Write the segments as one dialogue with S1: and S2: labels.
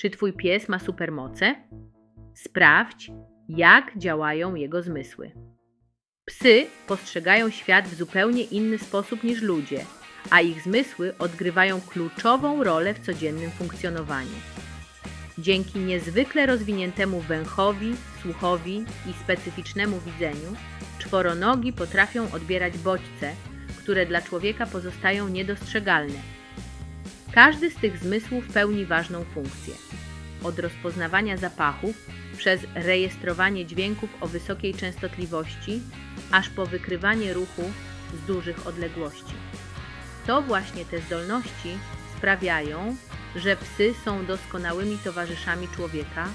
S1: Czy twój pies ma supermoce? Sprawdź, jak działają jego zmysły. Psy postrzegają świat w zupełnie inny sposób niż ludzie, a ich zmysły odgrywają kluczową rolę w codziennym funkcjonowaniu. Dzięki niezwykle rozwiniętemu węchowi, słuchowi i specyficznemu widzeniu, czworonogi potrafią odbierać bodźce, które dla człowieka pozostają niedostrzegalne. Każdy z tych zmysłów pełni ważną funkcję. Od rozpoznawania zapachów, przez rejestrowanie dźwięków o wysokiej częstotliwości, aż po wykrywanie ruchu z dużych odległości. To właśnie te zdolności sprawiają, że psy są doskonałymi towarzyszami człowieka,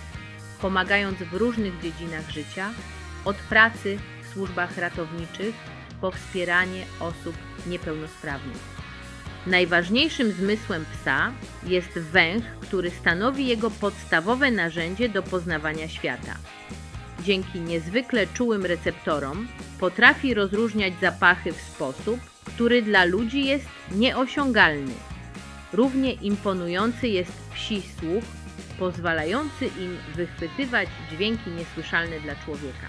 S1: pomagając w różnych dziedzinach życia, od pracy w służbach ratowniczych po wspieranie osób niepełnosprawnych. Najważniejszym zmysłem psa jest węch, który stanowi jego podstawowe narzędzie do poznawania świata. Dzięki niezwykle czułym receptorom potrafi rozróżniać zapachy w sposób, który dla ludzi jest nieosiągalny. Równie imponujący jest psi słuch, pozwalający im wychwytywać dźwięki niesłyszalne dla człowieka.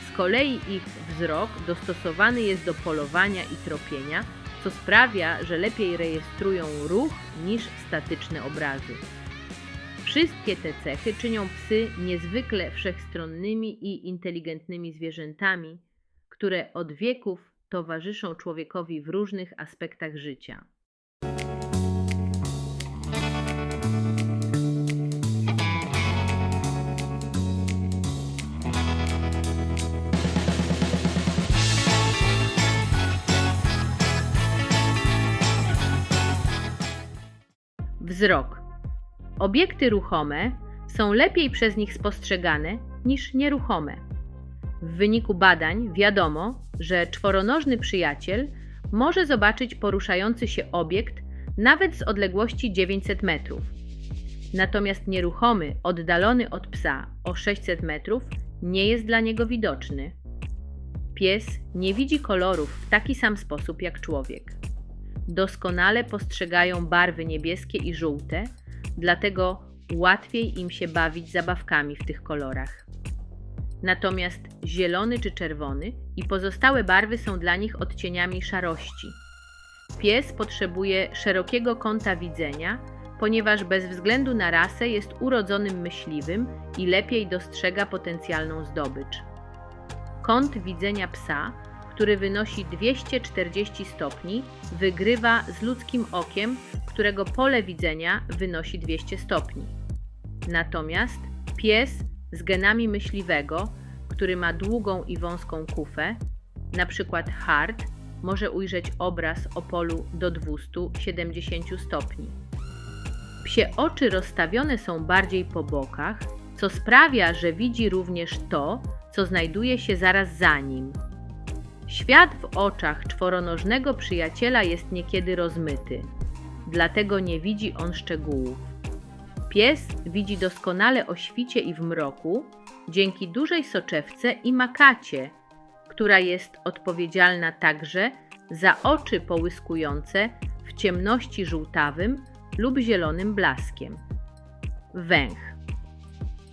S1: Z kolei ich wzrok dostosowany jest do polowania i tropienia, co sprawia, że lepiej rejestrują ruch niż statyczne obrazy. Wszystkie te cechy czynią psy niezwykle wszechstronnymi i inteligentnymi zwierzętami, które od wieków towarzyszą człowiekowi w różnych aspektach życia. Wzrok. Obiekty ruchome są lepiej przez nich spostrzegane niż nieruchome. W wyniku badań wiadomo, że czworonożny przyjaciel może zobaczyć poruszający się obiekt nawet z odległości 900 metrów. Natomiast nieruchomy, oddalony od psa o 600 metrów, nie jest dla niego widoczny. Pies nie widzi kolorów w taki sam sposób jak człowiek. Doskonale postrzegają barwy niebieskie i żółte, dlatego łatwiej im się bawić zabawkami w tych kolorach. Natomiast zielony czy czerwony i pozostałe barwy są dla nich odcieniami szarości. Pies potrzebuje szerokiego kąta widzenia, ponieważ bez względu na rasę jest urodzonym myśliwym i lepiej dostrzega potencjalną zdobycz. Kąt widzenia psa, który wynosi 240 stopni, wygrywa z ludzkim okiem, którego pole widzenia wynosi 200 stopni. Natomiast pies z genami myśliwego, który ma długą i wąską kufę, np. hart, może ujrzeć obraz o polu do 270 stopni. Psie oczy rozstawione są bardziej po bokach, co sprawia, że widzi również to, co znajduje się zaraz za nim. Świat w oczach czworonożnego przyjaciela jest niekiedy rozmyty, dlatego nie widzi on szczegółów. Pies widzi doskonale o świcie i w mroku dzięki dużej soczewce i makacie, która jest odpowiedzialna także za oczy połyskujące w ciemności żółtawym lub zielonym blaskiem. Węch.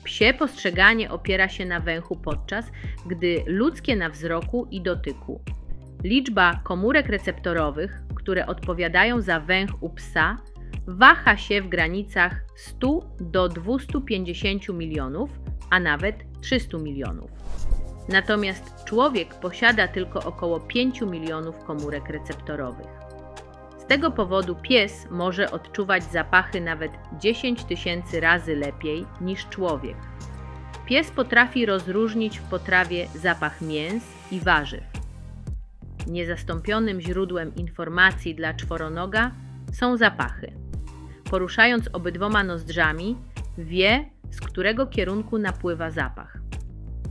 S1: Psie postrzeganie opiera się na węchu, podczas gdy ludzkie na wzroku i dotyku. Liczba komórek receptorowych, które odpowiadają za węch u psa, waha się w granicach 100 do 250 milionów, a nawet 300 milionów. Natomiast człowiek posiada tylko około 5 milionów komórek receptorowych. Z tego powodu pies może odczuwać zapachy nawet 10 000 razy lepiej niż człowiek. Pies potrafi rozróżnić w potrawie zapach mięs i warzyw. Niezastąpionym źródłem informacji dla czworonoga są zapachy. Poruszając obydwoma nozdrzami, wie, z którego kierunku napływa zapach.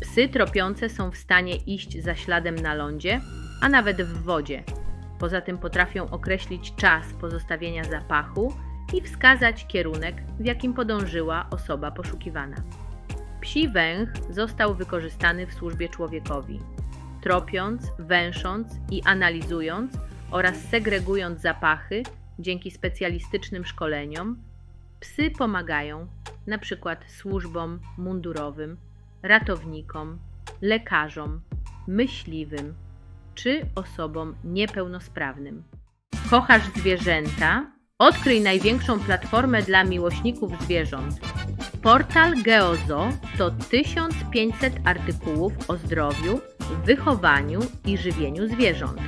S1: Psy tropiące są w stanie iść za śladem na lądzie, a nawet w wodzie. Poza tym potrafią określić czas pozostawienia zapachu i wskazać kierunek, w jakim podążyła osoba poszukiwana. Psi węch został wykorzystany w służbie człowiekowi. Tropiąc, węsząc i analizując oraz segregując zapachy dzięki specjalistycznym szkoleniom, psy pomagają np. służbom mundurowym, ratownikom, lekarzom, myśliwym czy osobom niepełnosprawnym. Kochasz zwierzęta? Odkryj największą platformę dla miłośników zwierząt. Portal Geozo to 1500 artykułów o zdrowiu, wychowaniu i żywieniu zwierząt.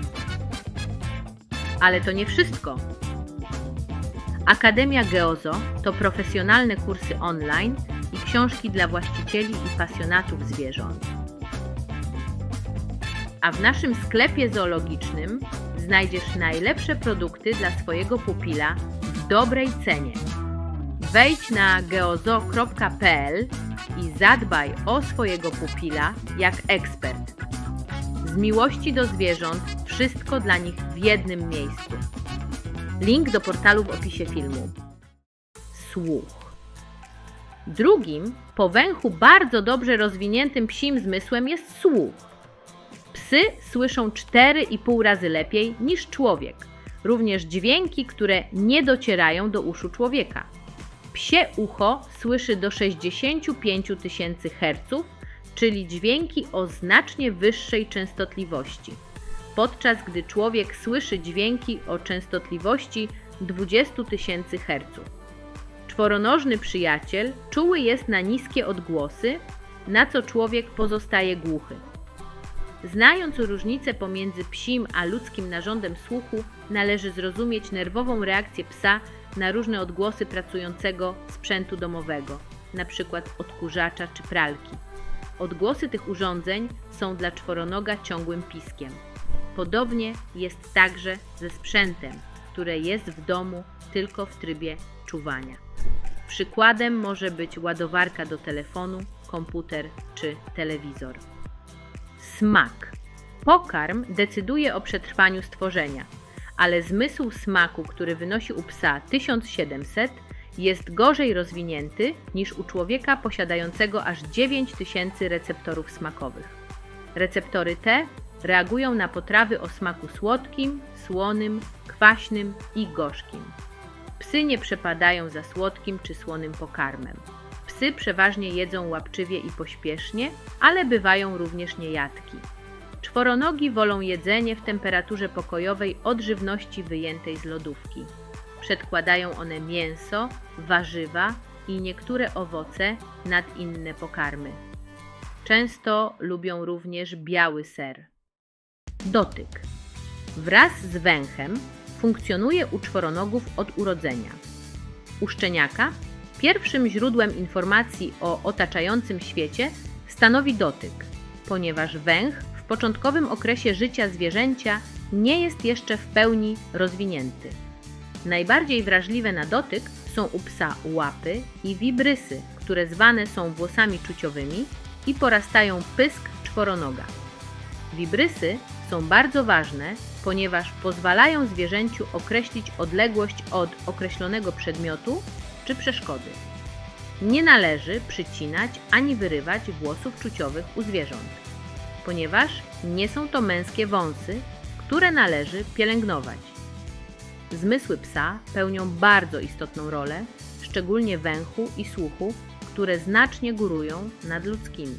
S1: Ale to nie wszystko. Akademia Geozo to profesjonalne kursy online i książki dla właścicieli i pasjonatów zwierząt. A w naszym sklepie zoologicznym znajdziesz najlepsze produkty dla swojego pupila w dobrej cenie. Wejdź na geozo.pl i zadbaj o swojego pupila jak ekspert. Z miłości do zwierząt wszystko dla nich w jednym miejscu. Link do portalu w opisie filmu. Słuch. Drugim, po węchu bardzo dobrze rozwiniętym psim zmysłem jest słuch. Psy słyszą 4,5 razy lepiej niż człowiek, również dźwięki, które nie docierają do uszu człowieka. Psie ucho słyszy do 65 000 Hz, czyli dźwięki o znacznie wyższej częstotliwości, podczas gdy człowiek słyszy dźwięki o częstotliwości 20 000 Hz. Czworonożny przyjaciel czuły jest na niskie odgłosy, na co człowiek pozostaje głuchy. Znając różnicę pomiędzy psim a ludzkim narządem słuchu, należy zrozumieć nerwową reakcję psa na różne odgłosy pracującego sprzętu domowego, np. odkurzacza czy pralki. Odgłosy tych urządzeń są dla czworonoga ciągłym piskiem. Podobnie jest także ze sprzętem, które jest w domu tylko w trybie czuwania. Przykładem może być ładowarka do telefonu, komputer czy telewizor. Smak. Pokarm decyduje o przetrwaniu stworzenia, ale zmysł smaku, który wynosi u psa 1700, jest gorzej rozwinięty niż u człowieka posiadającego aż 9000 receptorów smakowych. Receptory te reagują na potrawy o smaku słodkim, słonym, kwaśnym i gorzkim. Psy nie przepadają za słodkim czy słonym pokarmem. Psy przeważnie jedzą łapczywie i pośpiesznie, ale bywają również niejadki. Czworonogi wolą jedzenie w temperaturze pokojowej od żywności wyjętej z lodówki. Przedkładają one mięso, warzywa i niektóre owoce nad inne pokarmy. Często lubią również biały ser. Dotyk. Wraz z węchem funkcjonuje u czworonogów od urodzenia. U szczeniaka pierwszym źródłem informacji o otaczającym świecie stanowi dotyk, ponieważ węch w początkowym okresie życia zwierzęcia nie jest jeszcze w pełni rozwinięty. Najbardziej wrażliwe na dotyk są u psa łapy i wibrysy, które zwane są włosami czuciowymi i porastają pysk czworonoga. Wibrysy są bardzo ważne, ponieważ pozwalają zwierzęciu określić odległość od określonego przedmiotu czy przeszkody. Nie należy przycinać ani wyrywać włosów czuciowych u zwierząt, ponieważ nie są to męskie wąsy, które należy pielęgnować. Zmysły psa pełnią bardzo istotną rolę, szczególnie węchu i słuchu, które znacznie górują nad ludzkimi.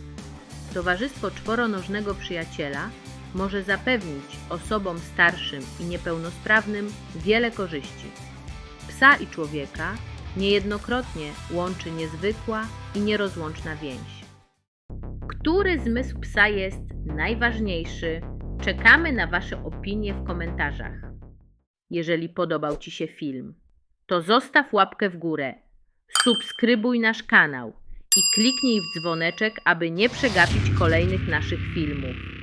S1: Towarzystwo czworonożnego przyjaciela może zapewnić osobom starszym i niepełnosprawnym wiele korzyści. Psa i człowieka niejednokrotnie łączy niezwykła i nierozłączna więź. Który zmysł psa jest najważniejszy? Czekamy na Wasze opinie w komentarzach. Jeżeli podobał Ci się film, to zostaw łapkę w górę, subskrybuj nasz kanał i kliknij w dzwoneczek, aby nie przegapić kolejnych naszych filmów.